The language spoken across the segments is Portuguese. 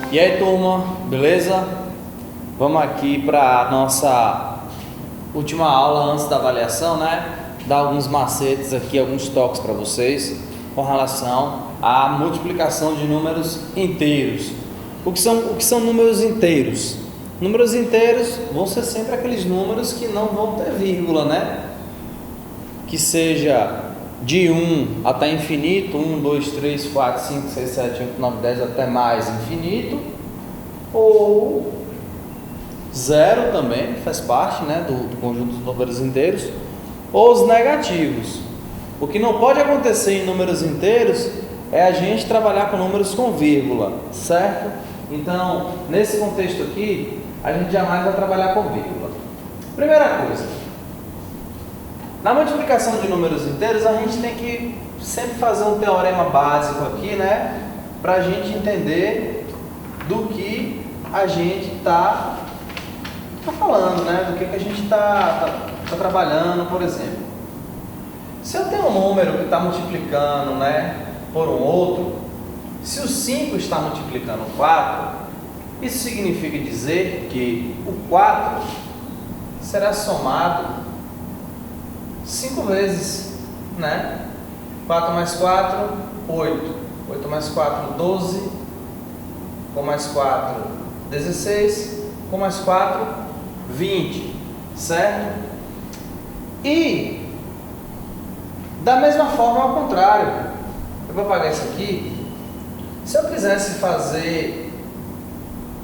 E aí, turma, beleza? Vamos aqui para a nossa última aula antes da avaliação, né? Dar alguns macetes aqui, alguns toques para vocês com relação à multiplicação de números inteiros. O que são números inteiros? Números inteiros vão ser sempre aqueles números que não vão ter vírgula, né? Que seja de 1 até infinito, 1, 2, 3, 4, 5, 6, 7, 8, 9, 10 até mais infinito, ou 0 também, faz parte, né, do conjunto dos números inteiros, ou os negativos. O que não pode acontecer em números inteiros é a gente trabalhar com números com vírgula, certo? Então, nesse contexto aqui, a gente jamais vai trabalhar com vírgula. Primeira coisa, na multiplicação de números inteiros, a gente tem que sempre fazer um teorema básico aqui, né? Para a gente entender do que a gente está falando, né? Do que a gente está trabalhando, por exemplo. Se eu tenho um número que está multiplicando, né, por um outro, se o 5 está multiplicando o 4, isso significa dizer que o 4 será somado 5 vezes, né? 4 mais 4, 8. 8 mais 4, 12. Com mais 4, 16. Com mais 4, 20. Certo? E, da mesma forma, ao contrário. Eu vou apagar isso aqui. Se eu quisesse fazer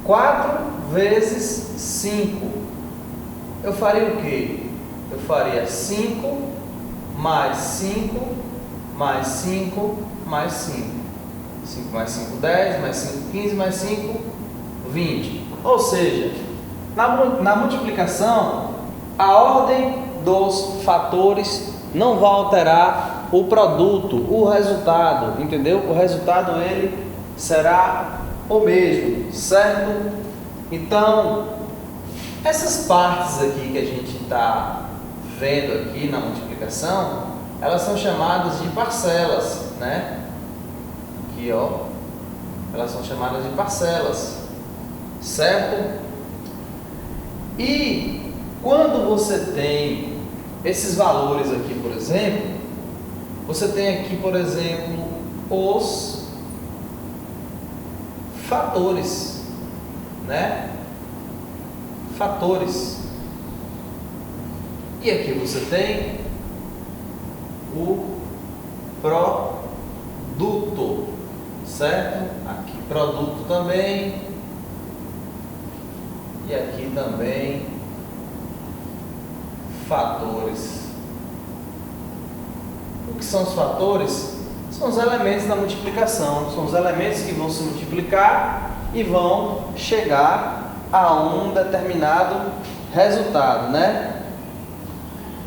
4 vezes 5, eu faria o quê? Eu faria 5 mais 5 mais 5 mais 5. 5 mais 5, 10, mais 5, 15, mais 5, 20. Ou seja, na multiplicação, a ordem dos fatores não vai alterar o produto, o resultado, entendeu? O resultado ele será o mesmo, certo? Então, essas partes aqui que a gente está vendo aqui na multiplicação, elas são chamadas de parcelas, né? Aqui, ó, elas são chamadas de parcelas, certo? E quando você tem esses valores aqui, por exemplo, você tem aqui, por exemplo, os fatores, né? Fatores. E aqui você tem o produto, certo? Aqui produto também. E aqui também fatores. O que são os fatores? São os elementos da multiplicação. São os elementos que vão se multiplicar e vão chegar a um determinado resultado, né?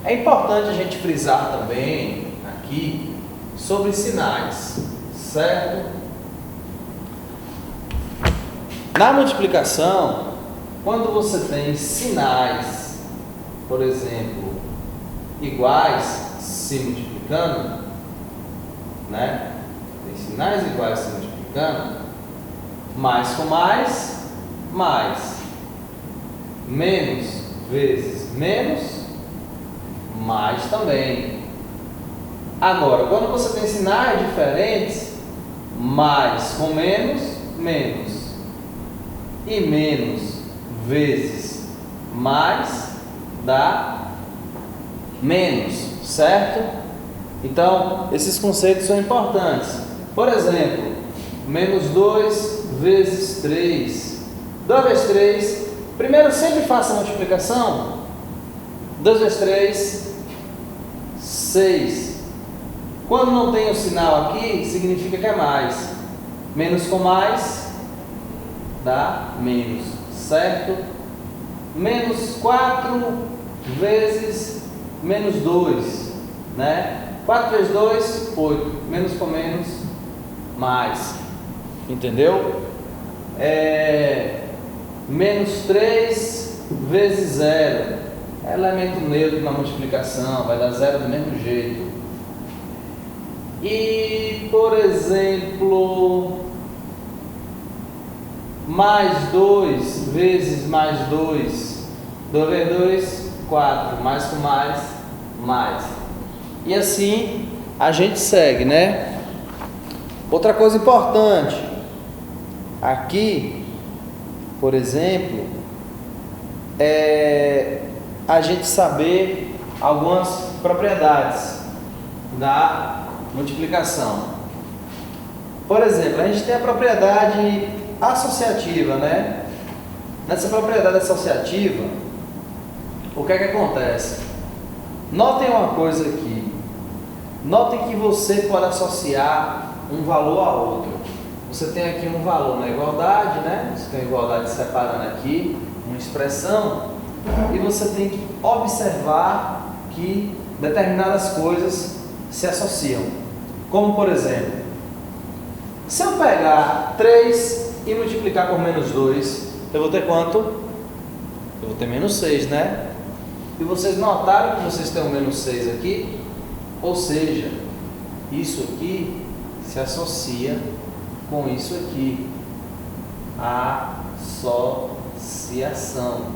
É importante a gente frisar também aqui sobre sinais, certo? Na multiplicação, quando você tem sinais, por exemplo, iguais se multiplicando, né? Tem sinais iguais se multiplicando, mais com mais, menos vezes menos, mais também. Agora, quando você tem sinais diferentes, mais com menos, menos, e menos vezes mais dá menos, certo? Então, esses conceitos são importantes. Por exemplo, menos 2 vezes 3. 2 vezes 3. Primeiro, sempre faça a multiplicação. 2 vezes 3, 6. Quando não tem o sinal aqui, significa que é mais. Menos com mais, dá menos, certo? Menos 4 vezes menos 2, né? 4 vezes 2, 8. Menos com menos, mais. Entendeu? Menos 3 vezes 0. É elemento neutro na multiplicação, vai dar 0 do mesmo jeito. E, por exemplo, mais 2 vezes mais 2, 2 vezes 2, 4, mais com mais. E assim a gente segue, né? Outra coisa importante, aqui, por exemplo, é a gente saber algumas propriedades da multiplicação. Por exemplo, a gente tem a propriedade associativa, né? Nessa propriedade associativa, o que é que acontece? Notem uma coisa aqui. Notem que você pode associar um valor a outro. Você tem aqui um valor na igualdade, né? Você tem a igualdade separando aqui uma expressão, e você tem que observar que determinadas coisas se associam. Como, por exemplo, se eu pegar 3 e multiplicar por menos 2, eu vou ter quanto? Eu vou ter menos 6, né? E vocês notaram que vocês têm um menos 6 aqui? Ou seja, isso aqui se associa com isso aqui. Associação.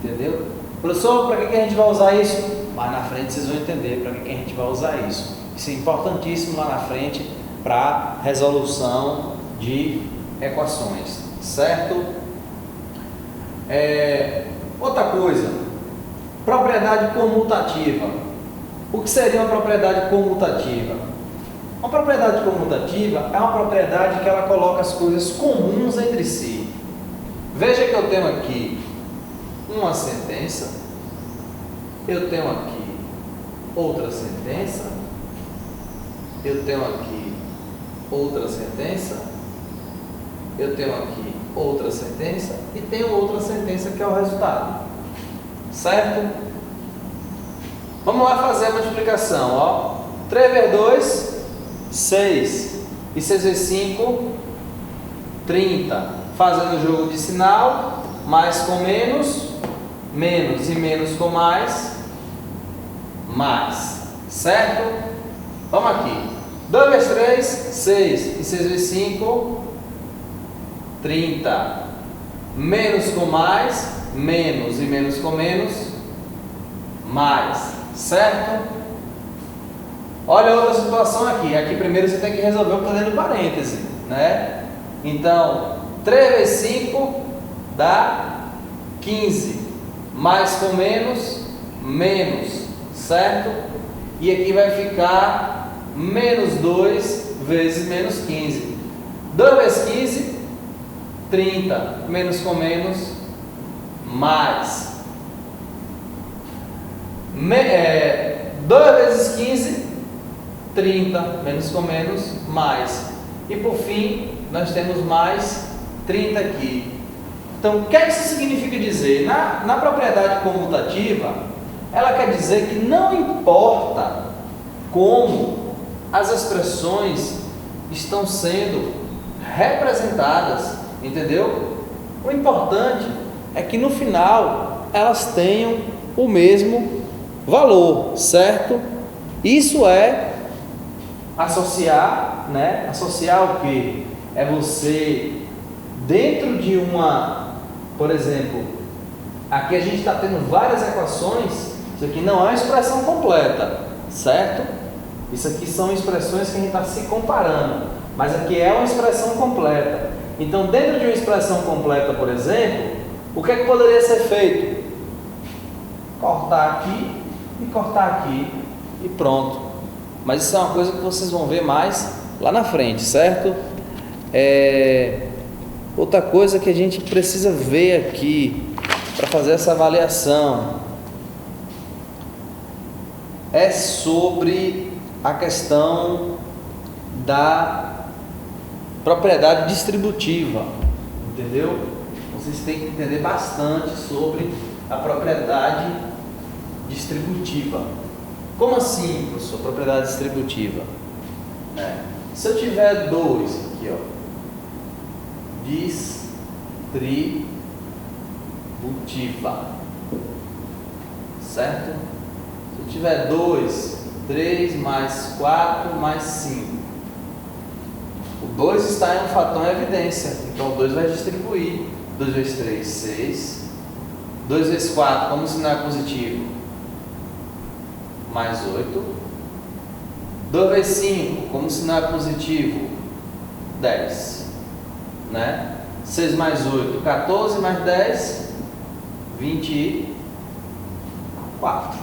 Entendeu? Professor, para que a gente vai usar isso? Lá na frente vocês vão entender para que a gente vai usar isso. Isso é importantíssimo lá na frente para resolução de equações, certo? Outra coisa, propriedade comutativa. O que seria uma propriedade comutativa? Uma propriedade comutativa é uma propriedade que ela coloca as coisas comuns entre si. Veja que eu tenho aqui uma sentença, eu tenho aqui outra sentença, eu tenho aqui outra sentença, eu tenho aqui outra sentença e tenho outra sentença que é o resultado, certo? Vamos lá fazer a multiplicação, ó. 3 vezes 2, 6, e 6 vezes 5, 30, fazendo o jogo de sinal, mais com menos, menos, e menos com mais, certo? Vamos aqui, 2 vezes 3, 6, e 6 vezes 5, 30, menos com mais, menos, e menos com menos, mais, certo? Olha outra situação aqui. Aqui primeiro você tem que resolver o que está dentro do parêntese, né? Então, 3 vezes 5 dá 15. Mais com menos, menos, certo? E aqui vai ficar menos 2 vezes menos 15. 2 vezes 15, 30. Menos com menos, mais. 2 vezes 15, 30, menos com menos, mais. E por fim, nós temos mais 30 aqui. Então, o que é que isso significa dizer? Na propriedade comutativa, ela quer dizer que não importa como as expressões estão sendo representadas, entendeu? O importante é que no final elas tenham o mesmo valor, certo? Isso é associar, né? Associar o que? É você, dentro de uma, por exemplo, aqui a gente está tendo várias equações, isso aqui não é uma expressão completa, certo? Isso aqui são expressões que a gente está se comparando, mas aqui é uma expressão completa. Então, dentro de uma expressão completa, por exemplo, o que é que poderia ser feito? Cortar aqui e cortar aqui e pronto. Mas isso é uma coisa que vocês vão ver mais lá na frente, certo? Outra coisa que a gente precisa ver aqui para fazer essa avaliação é sobre a questão da propriedade distributiva, entendeu? Vocês têm que entender bastante sobre a propriedade distributiva. Como assim, professor, propriedade distributiva? Se eu tiver 2 aqui, ó, distributiva, certo? Se eu tiver 2, 3 mais 4 mais 5, o 2 está em um fator em evidência, então o 2 vai distribuir. 2 vezes 3, 6. 2 vezes 4, como o sinal é positivo? Mais 8. 2 vezes 5, como o sinal é positivo? 10. Né? 6 mais 8, 14 mais 10, 24.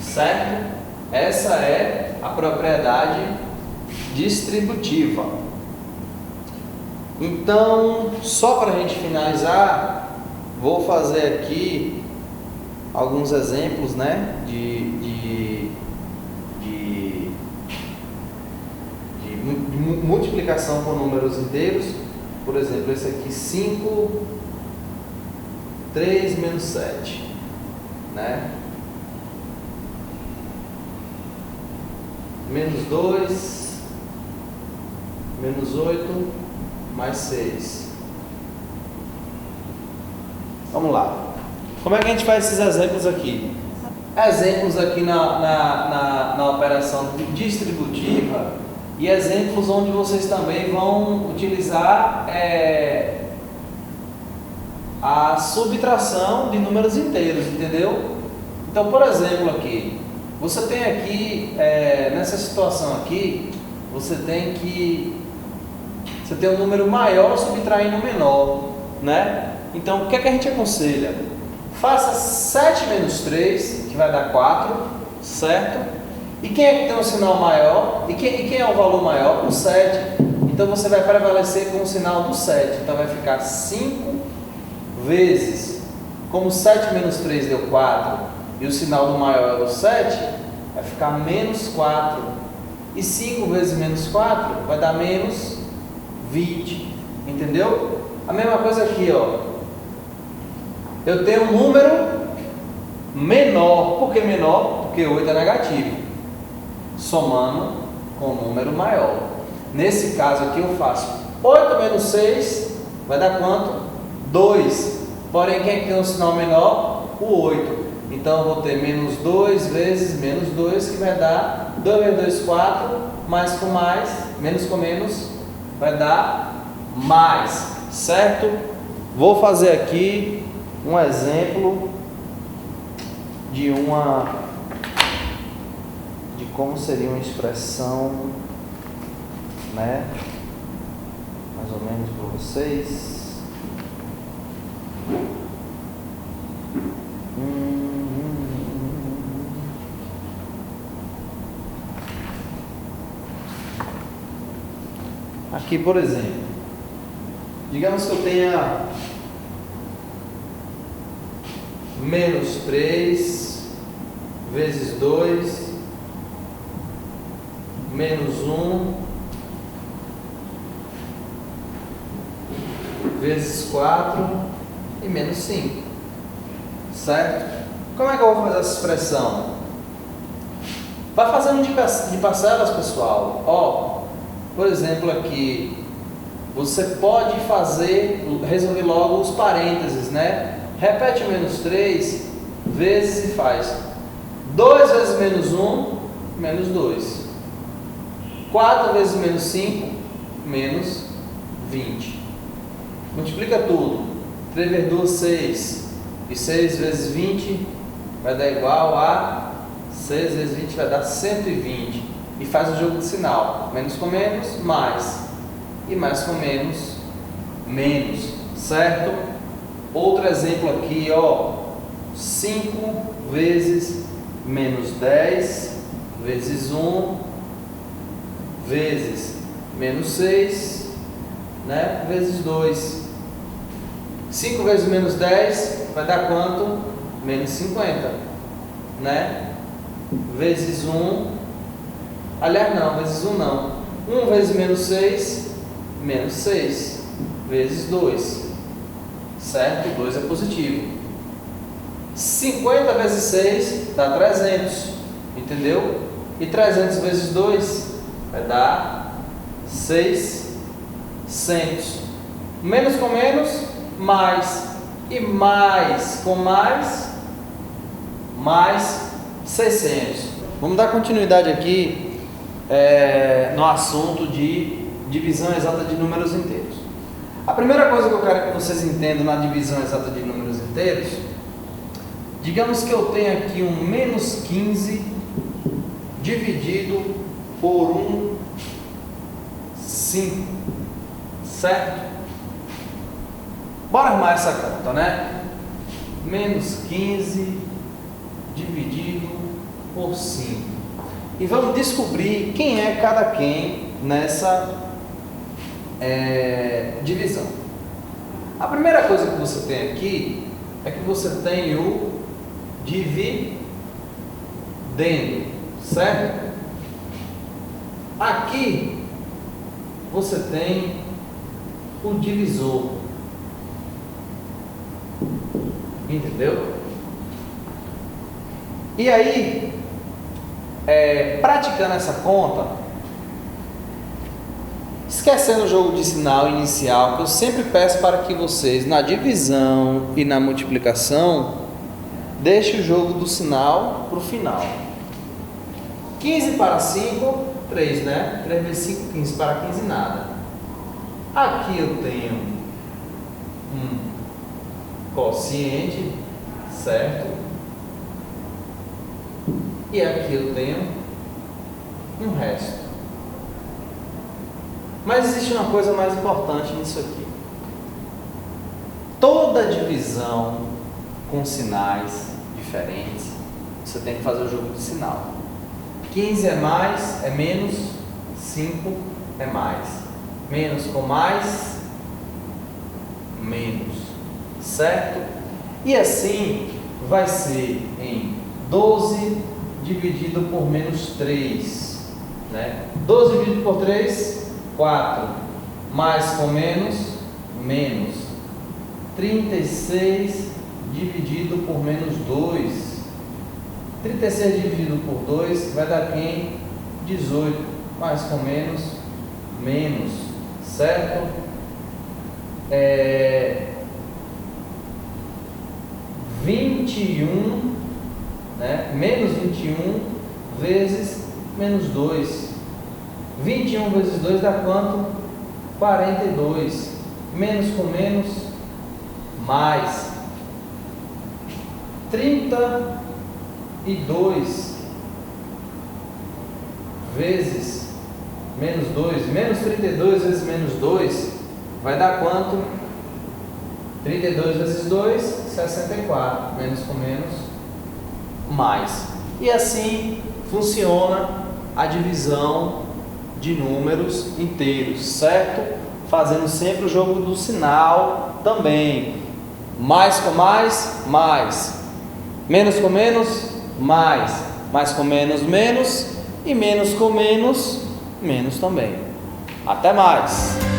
Certo? Essa é a propriedade distributiva. Então, só para a gente finalizar, vou fazer aqui alguns exemplos, né, de multiplicação com números inteiros. Por exemplo, esse aqui, 5, 3 menos 7, né? Menos 2, menos 8, mais 6. Vamos lá. Como é que a gente faz esses exemplos aqui? Exemplos aqui na operação distributiva e exemplos onde vocês também vão utilizar a subtração de números inteiros, entendeu? Então, por exemplo, aqui, você tem aqui, nessa situação aqui, você tem um número maior subtraindo um menor, né? Então, o que é que a gente aconselha? Faça 7 menos 3, que vai dar 4, certo? E quem é que tem um sinal maior? E quem é o valor maior? O 7. Então, você vai prevalecer com o sinal do 7. Então, vai ficar 5 vezes, como 7 menos 3 deu 4, e o sinal do maior é o 7, vai ficar menos 4. E 5 vezes menos 4 vai dar menos 20. Entendeu? A mesma coisa aqui, ó. Eu tenho um número menor. Por que menor? Porque 8 é negativo. Somando com um número maior. Nesse caso aqui eu faço 8 menos 6 vai dar quanto? 2. Porém, quem é que tem um sinal menor? O 8. Então eu vou ter menos 2 vezes menos 2, que vai dar 2 vezes 2, 4, mais com mais, menos com menos, vai dar mais, certo? Vou fazer aqui um exemplo de como seria uma expressão, né? Mais ou menos para vocês. Aqui, por exemplo, digamos que eu tenha menos 3 vezes 2 menos 1 vezes 4 e menos 5, certo? Como é que eu vou fazer essa expressão? Vai fazendo de parcelas, pessoal. Ó, por exemplo, aqui você pode resolver logo os parênteses, né? Repete menos 3 vezes e faz 2 vezes menos 1, menos 2. 4 vezes menos 5, menos 20. Multiplica tudo. 3 vezes 2, 6. E 6 vezes 20 vai dar igual a 6 vezes 20 vai dar 120. E faz o jogo de sinal. Menos com menos, mais. E mais com menos, menos. Certo? Outro exemplo aqui, ó. 5 vezes menos 10 vezes 1 vezes menos 6, né? Vezes 2. 5 vezes menos 10 vai dar quanto? Menos 50, né? Vezes 1. Aliás, não, vezes 1 não. 1 vezes menos 6, menos 6. Vezes 2. Certo? 2 é positivo. 50 vezes 6 dá 300. Entendeu? E 300 vezes 2 vai dar 600. Menos com menos, mais. E mais com mais, mais 600. Vamos dar continuidade aqui no assunto de divisão exata de números inteiros. A primeira coisa que eu quero que vocês entendam na divisão exata de números inteiros, digamos que eu tenho aqui um menos 15 dividido por um 5, certo? Bora arrumar essa conta, né? Menos 15 dividido por 5. E vamos descobrir quem é cada quem nessa divisão. A primeira coisa que você tem aqui é que você tem o dividendo, certo? Aqui você tem o divisor, entendeu? E aí, praticando essa conta, esquecendo o jogo de sinal inicial, que eu sempre peço para que vocês, na divisão e na multiplicação, deixem o jogo do sinal para o final. 15 para 5, 3, né? 3 vezes 5, 15. Para 15, nada. Aqui eu tenho um quociente, certo? E aqui eu tenho um resto. Mas existe uma coisa mais importante nisso aqui. Toda divisão com sinais diferentes, você tem que fazer o jogo de sinal. 15 é mais, é menos, 5 é mais. Menos com mais, menos, certo? E assim vai ser em 12 dividido por menos 3, né? 12 dividido por 3, 4, mais com menos, menos. 36 dividido por menos 2. 36 dividido por 2 vai dar quem? 18, mais com menos, menos, certo? 21, né? Menos 21 vezes menos 2. 21 vezes 2 dá quanto? 42. Menos com menos, mais. 32 vezes menos 2. Menos 32 vezes menos 2 vai dar quanto? 32 vezes 2, 64. Menos com menos, mais. E assim funciona a divisão de números inteiros, certo? Fazendo sempre o jogo do sinal também. Mais com mais, mais. Menos com menos, mais. Mais com menos, menos. E menos com menos, menos também. Até mais!